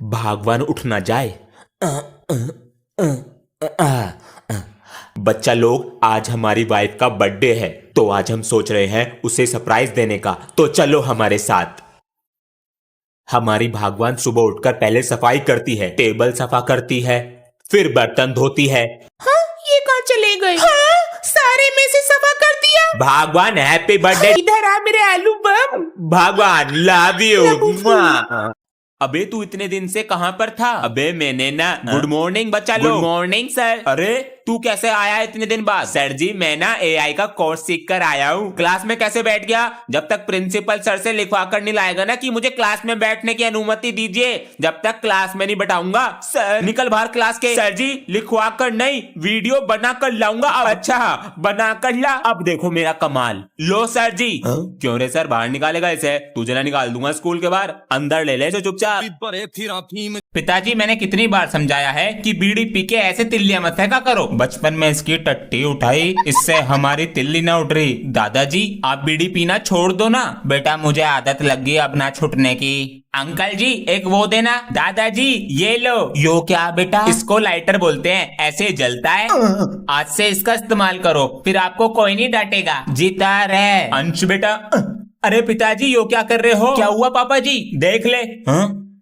भगवान उठ ना जाए। अ, अ, अ, अ, अ। बच्चा लोग, आज हमारी वाइफ का बर्थडे है, तो आज हम सोच रहे हैं उसे सरप्राइज देने का, तो चलो हमारे साथ। हमारी भगवान सुबह उठकर पहले सफाई करती है, टेबल सफा करती है, फिर बर्तन धोती है। हाँ, ये कहाँ चले गए? हाँ, सारे में से सफा कर दिया। भगवान हैप्पी बर्थडे। इधर आ मेरे आलू बम। भगवान लव यू। Love you. अबे तू इतने दिन से कहाँ पर था? अबे मैंने ना गुड मॉर्निंग बच्चा लोग। Good morning sir. अरे तू कैसे आया इतने दिन बाद? सर जी मैं ना एआई का कोर्स सीख कर आया हूँ। क्लास में कैसे बैठ गया? जब तक प्रिंसिपल सर से लिखवा कर नहीं लाएगा ना कि मुझे क्लास में बैठने की अनुमति दीजिए, जब तक क्लास में नहीं बैठाऊंगा। सर निकल बाहर क्लास के। सर जी लिखवा कर नहीं, वीडियो बना कर लाऊंगा। अच्छा बना कर ला। अब देखो मेरा कमाल। लो सर जी। क्यों रे सर, बाहर निकालेगा इसे? तुझे ना निकाल दूंगा स्कूल के बाहर, अंदर ले ले जो चुपचाप। पिताजी मैंने कितनी बार समझाया है कि बीड़ी पी के ऐसे तिल्लियां मत फेंका करो। बचपन में इसकी टट्टी उठाई, इससे हमारी तिल्ली ना उठ रही। दादाजी आप बीड़ी पीना छोड़ दो ना। बेटा मुझे आदत लग गई अब ना छूटने की। अंकल जी एक वो देना। दादाजी ये लो। यो क्या बेटा? इसको लाइटर बोलते हैं, ऐसे जलता है। आज से इसका इस्तेमाल करो, फिर आपको कोई नहीं डांटेगा। जीता रहे। अंश बेटा। अरे पिताजी यो क्या कर रहे हो? क्या हुआ पापा जी? देख ले।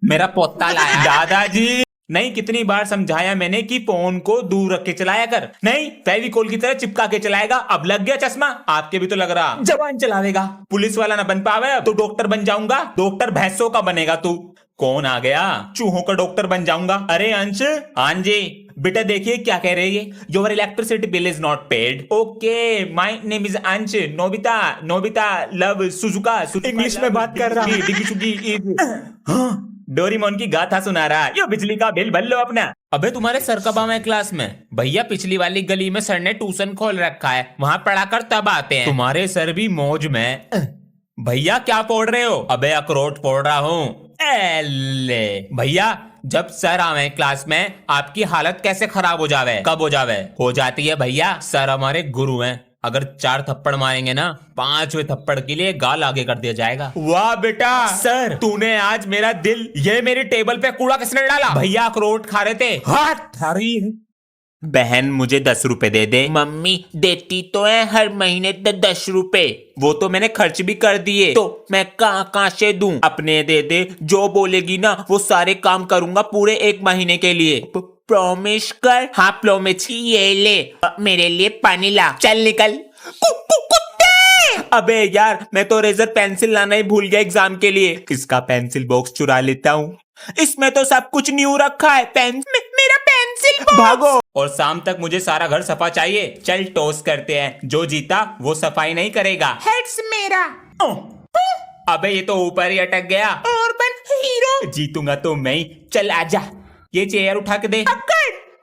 मेरा पोता लाया। दादाजी नहीं, कितनी बार समझाया मैंने कि फोन को दूर रख के चलाया कर। नहीं, फेविकोल की तरह चिपका के चलाएगा। अब लग गया चश्मा। आपके भी तो लग रहा। जबान चलावेगा। पुलिस वाला ना बन पावे तो डॉक्टर बन जाऊंगा। डॉक्टर भैंसों का बनेगा तू। कौन आ गया? चूहों का डॉक्टर बन जाऊंगा। अरे अंश। हाँ जी बेटा, देखिए क्या कह रही है। Your electricity bill is not paid. Okay my name is Ansh. Nobita Nobita love Suzuka. English में बात कर रहा है। डोरीमोन की गाथा सुना रहा है। यो बिजली का बिल भर लो अपना। अबे तुम्हारे सर कब आए क्लास में? भैया पिछली वाली गली में सर ने ट्यूशन खोल रखा है, वहाँ पढ़ा कर तब आते हैं। तुम्हारे सर भी मौज में। भैया क्या फोड़ रहे हो? अबे अखरोट फोड़ रहा हूँ। एले भैया, जब सर आवे क्लास में आपकी हालत कैसे खराब हो जावे? कब हो जावे? हो जाती है भैया, सर हमारे गुरु हैं। अगर 4 थप्पड़ मारेंगे ना, 5वें थप्पड़ के लिए गाल आगे कर दिया जाएगा। वाह बेटा। सर तूने आज मेरा दिल। ये मेरी टेबल पे कूड़ा किसने डाला? भैया अखरोट खा रहे थे। हाथ थारी है। बहन मुझे 10 रुपए दे दे। मम्मी देती तो है हर महीने 10 रुपए। वो तो मैंने खर्च भी कर दिए, तो मैं कहाँ से दूं? अपने दे दे, जो बोलेगी ना वो सारे काम करूंगा पूरे 1 महीने के लिए। प्रॉमिस कर। हाँ प्रॉमिस। ये ले मेरे लिए पानी ला। चल निकल। कुत्ते। अबे यार मैं तो रेजर पेंसिल लाना ही भूल गया एग्जाम के लिए। इसका पेंसिल बॉक्स चुरा लेता हूँ। इसमें तो सब कुछ न्यू रखा है। मेरा पेंसिल बॉक्स। भागो। और शाम तक मुझे सारा घर सफा चाहिए। चल टॉस करते हैं, जो जीता वो सफाई नहीं करेगा। हेड्स मेरा। अबे ये तो ऊपर ही अटक गया। और बन हीरो। जीतूंगा तो मैं ही। चल आजा, ये चेयर उठा के दे।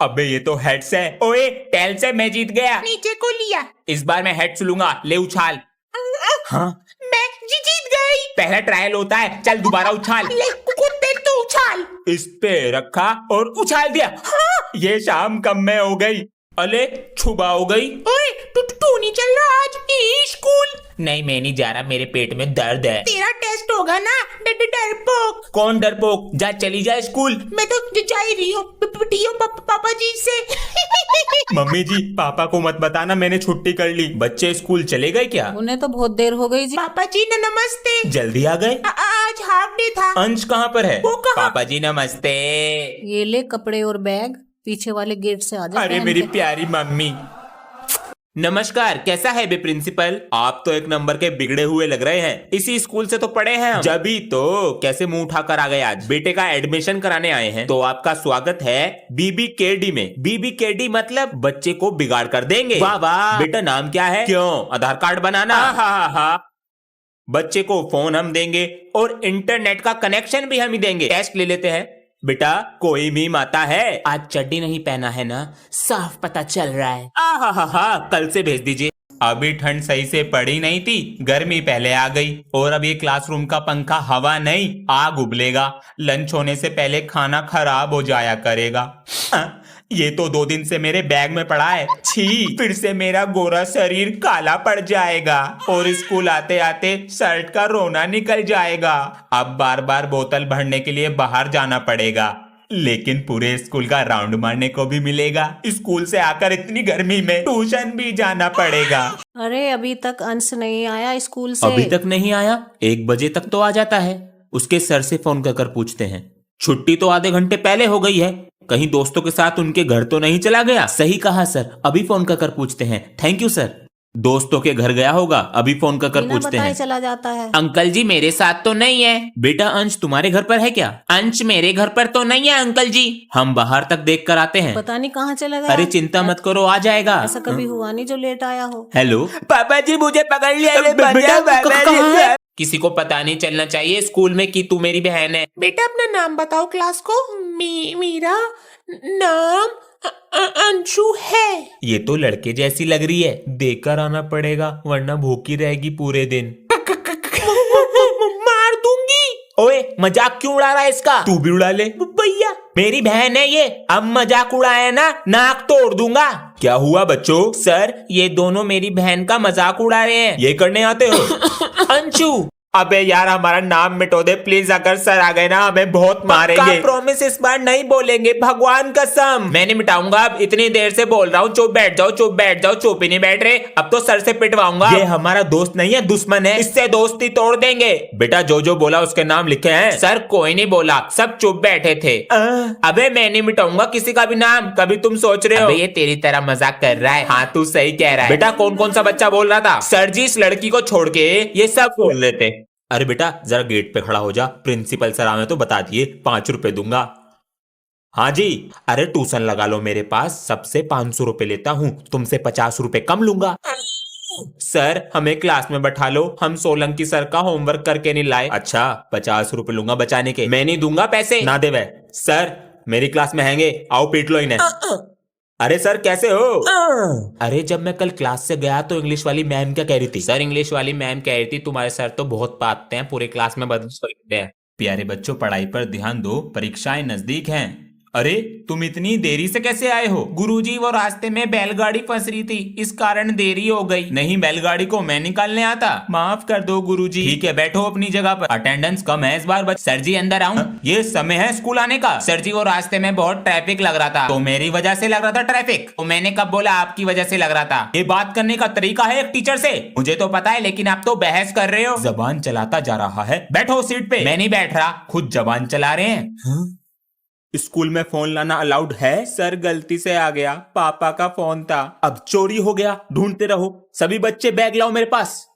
अबे ये तो हेड्स है। ओए टेल से मैं जीत गया। नीचे को लिया। इस बार मैं हेड्स लूंगा। ले उछाल। हाँ मैं जीत गई। पहला ट्रायल होता है। चल दोबारा उछाल। ले कुत्ते तू उछाल। इस पे रखा और उछाल दिया। हाँ। ये शाम कम में हो गई। अले छुबा हो गई। ओए तू नहीं चल रहा आज स्कूल? नहीं मैं नहीं जा रहा, मेरे पेट में दर्द है। तेरा टेस्ट होगा ना। डरपोक। कौन डरपोक? जा चली जा स्कूल। मैं तो जा ही रही हूँ पापा जी से। मम्मी जी पापा को मत बताना मैंने छुट्टी कर ली। बच्चे स्कूल चले गए क्या? उन्हें तो बहुत देर हो गई जी। पापा जी नमस्ते। जल्दी आ गए? आज हाफ डे था। अंश कहाँ पर है? वो कहाँ? पापा जी नमस्ते। ये ले कपड़े और बैग, पीछे वाले गेट से आ जा। अरे मेरी प्यारी मम्मी। नमस्कार, कैसा है बे प्रिंसिपल? आप तो एक नंबर के बिगड़े हुए लग रहे हैं। इसी स्कूल से तो पढ़े हैं हम। जभी तो कैसे मुंह उठा कर आ गए आज? बेटे का एडमिशन कराने आए हैं, तो आपका स्वागत है बीबीकेडी में। बीबीकेडी मतलब बच्चे को बिगाड़ कर देंगे। वाह वाह। बेटा नाम क्या है? क्यों आधार कार्ड बनाना? हाँ। बच्चे को फोन हम देंगे और इंटरनेट का कनेक्शन भी हम ही देंगे। टेस्ट ले लेते हैं। बेटा कोई मीम आता है? आज चड्डी नहीं पहना है ना, साफ पता चल रहा है। हा कल से भेज दीजिए। अभी ठंड सही से पड़ी नहीं थी, गर्मी पहले आ गई। और अब ये क्लासरूम का पंखा हवा नहीं आग उबलेगा। लंच होने से पहले खाना खराब हो जाया करेगा। ये तो 2 दिन से मेरे बैग में पड़ा है। छी, फिर से मेरा गोरा शरीर काला पड़ जाएगा और स्कूल आते आते शर्ट का रोना निकल जाएगा। अब बार बार बोतल भरने के लिए बाहर जाना पड़ेगा, लेकिन पूरे स्कूल का राउंड मारने को भी मिलेगा। स्कूल से आकर इतनी गर्मी में ट्यूशन भी जाना पड़ेगा। अरे अभी तक अंश नहीं आया स्कूल से। अभी तक नहीं आया? 1 बजे तक तो आ जाता है। उसके सर से फोन कर पूछते हैं। छुट्टी तो आधे घंटे पहले हो गई है, कहीं दोस्तों के साथ उनके घर तो नहीं चला गया? सही कहा सर, अभी फोन कर पूछते हैं। Thank you sir. दोस्तों के घर गया होगा, अभी फोन कर बिना पूछते बताए हैं। चला जाता है। अंकल जी मेरे साथ तो नहीं है। बेटा अंश तुम्हारे घर पर है क्या? अंश मेरे घर पर तो नहीं है अंकल जी, हम बाहर तक देख कर आते हैं। पता नहीं कहाँ चला गया। अरे चिंता मत करो, आ जाएगा। ऐसा कभी हुआ नहीं जो लेट आया हो। हेलो पापा जी, मुझे पकड़ लिया। किसी को पता नहीं चलना चाहिए स्कूल में कि तू मेरी बहन है। बेटा अपना नाम बताओ क्लास को। मेरा नाम अंशु है। ये तो लड़के जैसी लग रही है, देकर आना पड़ेगा वरना भूखी रहेगी पूरे दिन। मार दूंगी। ओए मजाक क्यों उड़ा रहा है इसका? तू भी उड़ा ले। भैया मेरी बहन है ये, अब मजाक उड़ाया ना नाक तोड़ दूंगा। क्या हुआ बच्चों? सर ये दोनों मेरी बहन का मजाक उड़ा रहे हैं। ये करने आते हो? अंशु अबे यार हमारा नाम मिटो दे प्लीज, अगर सर आ गए ना हमें बहुत मारेंगे। प्रॉमिस इस बार नहीं बोलेंगे, भगवान कसम। मैं नहीं मिटाऊंगा, अब इतनी देर से बोल रहा हूँ चुप बैठ जाओ, चुप बैठ जाओ, चुप ही नहीं बैठ रहे। अब तो सर से पिटवाऊंगा। ये हमारा दोस्त नहीं है, दुश्मन है, इससे दोस्ती तोड़ देंगे। बेटा जो जो बोला उसके नाम लिखे हैं। सर कोई नहीं बोला, सब चुप बैठे थे। अबे मैं नहीं मिटाऊंगा किसी का भी नाम, कभी तुम सोच रहे हो। अबे ये तेरी तरह मजाक कर रहा है। हाँ तू सही कह रहा है। बेटा कौन कौन सा बच्चा बोल रहा था? सर जी इस लड़की को छोड़ के ये सब बोल रहे थे। अरे बेटा जरा गेट पे खड़ा हो जा, प्रिंसिपल सर आए तो बता दिए, 5 रुपए दूंगा। हाँ जी। अरे ट्यूशन लगा लो मेरे पास, सबसे 500 रुपए लेता हूँ, तुमसे 50 रुपए कम लूंगा। सर हमें क्लास में बैठा लो, हम सोलंकी सर का होमवर्क करके नहीं लाए। अच्छा 50 रुपए लूंगा बचाने के। मैं नहीं दूंगा पैसे, ना दे वे। सर मेरी क्लास में हैंगे, आओ पीट लो इन्हें। अरे सर कैसे हो? अरे जब मैं कल क्लास से गया तो इंग्लिश वाली मैम क्या कह रही थी? सर इंग्लिश वाली मैम कह रही थी तुम्हारे सर तो बहुत पाते हैं, पूरे क्लास में बदमाश करते हैं। प्यारे बच्चों पढ़ाई पर ध्यान दो, परीक्षाएं नजदीक हैं। अरे तुम इतनी देरी से कैसे आए हो? गुरुजी वो रास्ते में बैलगाड़ी फंस रही थी, इस कारण देरी हो गई। नहीं बैलगाड़ी को मैं निकालने आता, माफ कर दो गुरुजी। ठीक है बैठो अपनी जगह पर, अटेंडेंस कम है इस बार। सर जी अंदर आऊं? ये समय है स्कूल आने का। सर जी वो रास्ते में बहुत ट्रैफिक लग रहा था। तो मेरी वजह से लग रहा था ट्रैफिक? तो मैंने कब बोला आपकी वजह से लग रहा था? ये बात करने का तरीका है एक टीचर से? मुझे तो पता है, लेकिन आप तो बहस कर रहे हो। जबान चलाता जा रहा है, बैठो सीट पे। मैं नहीं बैठ रहा, खुद जबान चला रहे हैं। स्कूल में फोन लाना अलाउड है? सर गलती से आ गया, पापा का फोन था। अब चोरी हो गया, ढूंढते रहो। सभी बच्चे बैग लाओ मेरे पास।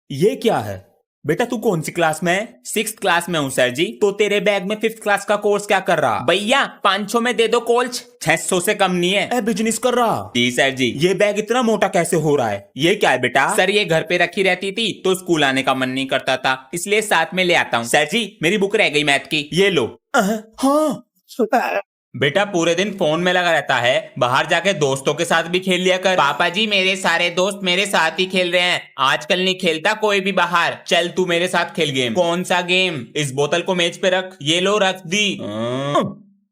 ये क्या है? बेटा तू कौन सी क्लास में है? 6th क्लास में हूँ सर जी। तो तेरे बैग में 5th क्लास का कोर्स क्या कर रहा? भैया 500 में दे दो कोल्च, 600 से कम नहीं है। बिजनेस कर रहा? जी सर जी। ये बैग इतना मोटा कैसे हो रहा है? ये क्या है बेटा? सर ये घर पे रखी रहती थी तो स्कूल आने का मन नहीं करता था, इसलिए साथ में ले आता हूँ। सर जी मेरी बुक रह गई मैथ की, ये लो। हाँ बेटा पूरे दिन फोन में लगा रहता है, बाहर जाके दोस्तों के साथ भी खेल लिया कर। पापा जी मेरे सारे दोस्त मेरे साथ ही खेल रहे हैं, आजकल नहीं खेलता कोई भी बाहर। चल तू मेरे साथ खेल गेम। कौन सा गेम? इस बोतल को मेज पे रख। ये लो रख दी।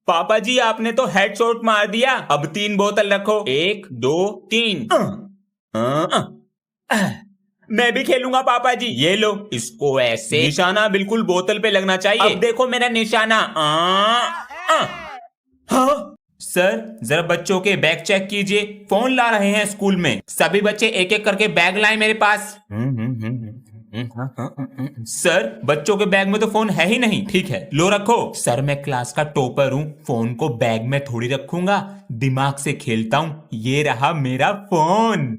पापा जी आपने तो हेडशॉट मार दिया। अब 3 बोतल रखो, 1 2 3। मैं भी खेलूंगा पापा जी। ये लो, इसको ऐसे निशाना बिल्कुल बोतल पे लगना चाहिए। अब देखो मेरा निशाना। हाँ सर जरा बच्चों के बैग चेक कीजिए, फोन ला रहे हैं स्कूल में। सभी बच्चे एक एक करके बैग लाए मेरे पास। सर बच्चों के बैग में तो फोन है ही नहीं। ठीक है लो रखो। सर मैं क्लास का टॉपर हूँ, फोन को बैग में थोड़ी रखूंगा, दिमाग से खेलता हूँ। ये रहा मेरा फोन।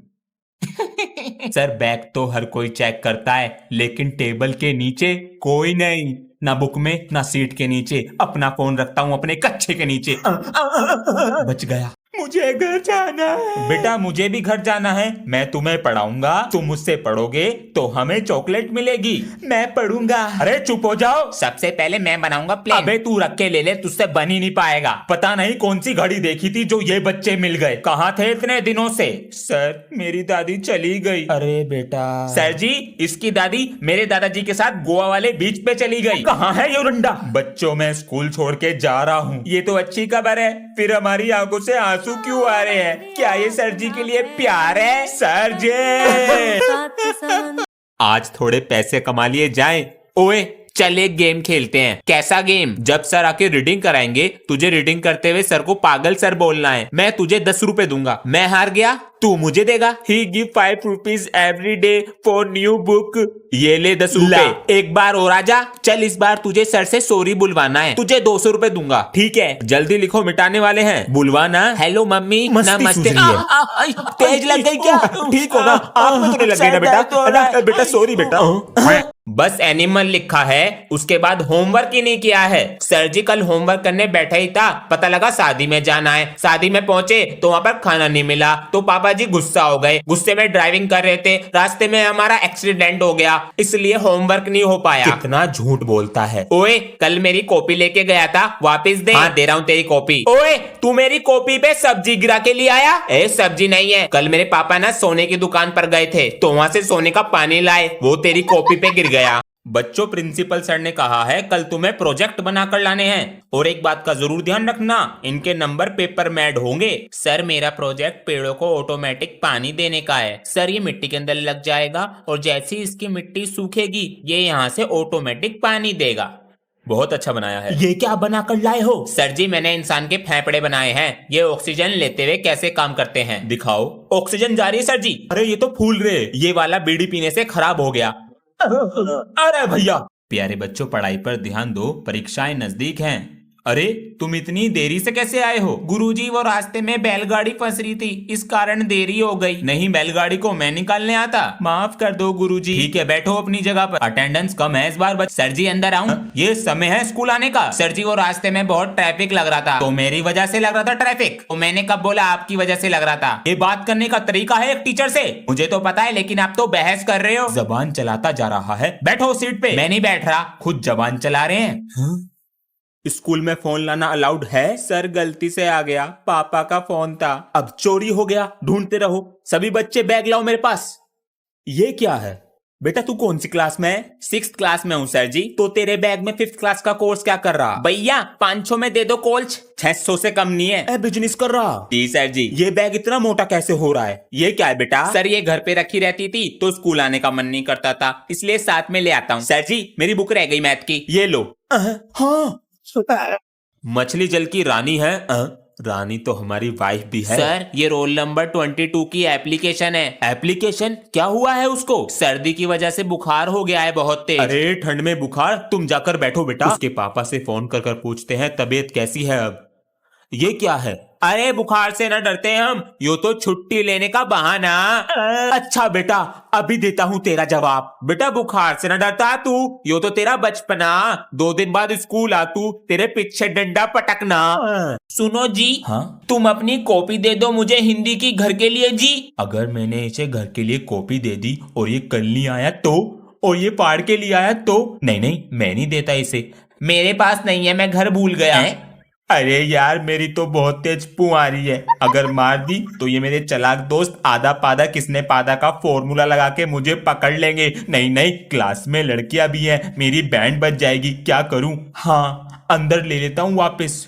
सर बैग तो हर कोई चेक करता है, लेकिन टेबल के नीचे कोई नहीं, ना बुक में ना सीट के नीचे। अपना फोन रखता हूँ अपने कच्छे के नीचे। बच गया। मुझे घर जाना है। बेटा मुझे भी घर जाना है, मैं तुम्हें पढ़ाऊंगा, तुम मुझसे पढ़ोगे तो हमें चॉकलेट मिलेगी। मैं पढ़ूंगा। अरे चुप हो जाओ, सबसे पहले मैं बनाऊंगा प्लेन। अबे तू रख के ले ले, तुझसे बन ही नहीं पाएगा। पता नहीं कौन सी घड़ी देखी थी जो ये बच्चे मिल गए। कहाँ थे इतने दिनों से? सर मेरी दादी चली गई। अरे बेटा। सर जी इसकी दादी मेरे दादाजी के साथ गोवा वाले बीच पे चली गई। कहाँ है ये रंडा? बच्चों मैं स्कूल छोड़ के जा रहा हूँ। ये तो अच्छी खबर है, फिर हमारी आंखों से आंसू क्यों आ रहे हैं? क्या ये सर जी के लिए प्यार है? सर जी आज थोड़े पैसे कमा लिए जाएं। ओए चल एक गेम खेलते हैं। कैसा गेम? जब सर आके रीडिंग कराएंगे तुझे रीडिंग करते हुए सर को पागल सर बोलना है। मैं तुझे 10 रुपए दूंगा, मैं हार गया तू मुझे देगा। He give 5 rupees every day for new book. ये ले 10 रुपए। एक बार और आजा। चल इस बार तुझे सर से सॉरी बुलवाना है, तुझे 200 रुपए दूंगा। ठीक है जल्दी लिखो, मिटाने वाले हैं। बुलवाना। हेलो मम्मी नमस्ते। तेज लग गई क्या? ठीक हो ना? आप में तो नहीं लग गई ना बेटा? बेटा सॉरी बेटा। बस एनिमल लिखा है, उसके बाद होमवर्क ही नहीं किया है। सर जी कल होमवर्क करने बैठा ही था, पता लगा शादी में जाना है। शादी में पहुंचे तो वहाँ पर खाना नहीं मिला, तो पापा जी गुस्सा हो गए। गुस्से में ड्राइविंग कर रहे थे, रास्ते में हमारा एक्सीडेंट हो गया, इसलिए होमवर्क नहीं हो पाया। कितना झूठ बोलता है। ओए कल मेरी कॉपी लेके गया था, वापस दे। हाँ दे रहा हूँ तेरी कॉपी। ओए तू मेरी कॉपी पे सब्जी गिरा के लिए आया? ए सब्जी नहीं है, कल मेरे पापा ना सोने की दुकान पर गए थे तो वहाँ से सोने का पानी लाए, वो तेरी कॉपी पे गिर गया। बच्चों प्रिंसिपल सर ने कहा है कल तुम्हें प्रोजेक्ट बनाकर लाने हैं, और एक बात का जरूर ध्यान रखना, इनके नंबर पेपर में ऐड होंगे। सर मेरा प्रोजेक्ट पेड़ों को ऑटोमेटिक पानी देने का है। सर ये मिट्टी के अंदर लग जाएगा और जैसे ही इसकी मिट्टी सूखेगी ये यहाँ से ऑटोमेटिक पानी देगा। बहुत अच्छा बनाया है। ये क्या बना कर लाए हो? सर जी मैंने इंसान के फेफड़े बनाए हैं, ये ऑक्सीजन लेते हुए कैसे काम करते हैं। दिखाओ। ऑक्सीजन जा रही है सर जी। अरे ये तो फूल रहे, ये वाला बीड़ी पीने से खराब हो गया। अरे भैया। प्यारे बच्चों पढ़ाई पर ध्यान दो, परीक्षाएं नजदीक हैं। अरे तुम इतनी देरी से कैसे आए हो? गुरुजी वो रास्ते में बैलगाड़ी फंस रही थी, इस कारण देरी हो गई। नहीं बैलगाड़ी को मैं निकालने आता। माफ कर दो गुरुजी। ठीक है बैठो अपनी जगह पर। अटेंडेंस कम है इस बार। सर जी अंदर आऊं? ये समय है स्कूल आने का। सर जी वो रास्ते में बहुत ट्रैफिक लग रहा था। तो मेरी वजह से लग रहा था ट्रैफिक? तो मैंने कब बोला आपकी वजह से लग रहा था? ये बात करने का तरीका है एक टीचर से? मुझे तो पता है, लेकिन आप तो बहस कर रहे हो। जबान चलाता जा रहा है। बैठो सीट पे। मैं नहीं बैठ रहा, खुद जबान चला रहे हैं। स्कूल में फोन लाना अलाउड है? सर गलती से आ गया, पापा का फोन था। अब चोरी हो गया, ढूंढते रहो। सभी बच्चे बैग लाओ मेरे पास। ये क्या है? बेटा तू कौन सी क्लास में है? 6th क्लास में हूँ सर जी। तो तेरे बैग में 5th क्लास का कोर्स क्या कर रहा? भैया 500 में दे दो कोल्च, 600 से कम नहीं है। बिजनेस कर रहा? जी सर जी। ये बैग इतना मोटा कैसे हो रहा है? ये क्या है बेटा? सर ये घर पे रखी रहती थी तो स्कूल आने का मन नहीं करता था, इसलिए साथ में ले आता हूँ। सर जी मेरी बुक रह गई मैथ की, ये लो। हाँ मछली जल की रानी है। रानी तो हमारी वाइफ भी है। सर ये रोल नंबर 22 की एप्लीकेशन है। एप्लीकेशन? क्या हुआ है उसको? सर्दी की वजह से बुखार हो गया है बहुत तेज। अरे ठंड में बुखार? तुम जाकर बैठो बेटा, उसके पापा से फोन कर कर पूछते हैं तबीयत कैसी है अब। ये क्या है? अरे बुखार से न डरते हम, यो तो छुट्टी लेने का बहाना। अच्छा बेटा अभी देता हूँ तेरा जवाब। बेटा बुखार से न डरता तू, यो तो तेरा बचपना। 2 दिन बाद स्कूल आ तू, तेरे पीछे डंडा पटकना। सुनो जी। हाँ? तुम अपनी कॉपी दे दो मुझे हिंदी की घर के लिए जी। अगर मैंने इसे घर के लिए कॉपी दे दी और ये कल नहीं आया तो, और ये पाड़ के लिए आया तो? नहीं मैं नहीं देता इसे। मेरे पास नहीं है, मैं घर भूल गया। अरे यार मेरी तो बहुत तेज पू आ रही है, अगर मार दी तो ये मेरे चालाक दोस्त आधा पादा किसने पादा का फॉर्मूला लगा के मुझे पकड़ लेंगे। नहीं क्लास में लड़कियां भी हैं, मेरी बैंड बज जाएगी, क्या करूं? हाँ अंदर ले लेता हूं वापस।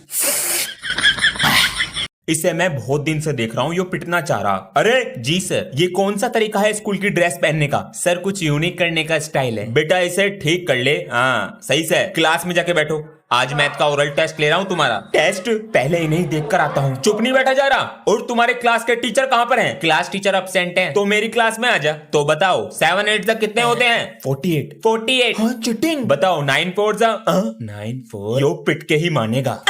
इसे मैं बहुत दिन से देख रहा हूँ, यो पिटना चाह रहा। अरे जी सर। ये कौन सा तरीका है स्कूल की ड्रेस पहनने का? सर कुछ यूनिक करने का स्टाइल है। बेटा इसे ठीक कर ले। हाँ सही से। क्लास में जाके बैठो, आज मैथ का ओरल टेस्ट ले रहा हूँ तुम्हारा। टेस्ट? पहले इन्हें देख कर आता हूँ। चुप नहीं बैठा जा रहा। और तुम्हारे क्लास के टीचर कहाँ पर हैं? क्लास टीचर अब्सेंट हैं। तो मेरी क्लास में आ जा। तो बताओ 7 8 तक कितने होते हैं? 48। हाँ चिटिंग। बताओ 9 4 9 4। यो पिट के ही मानेगा।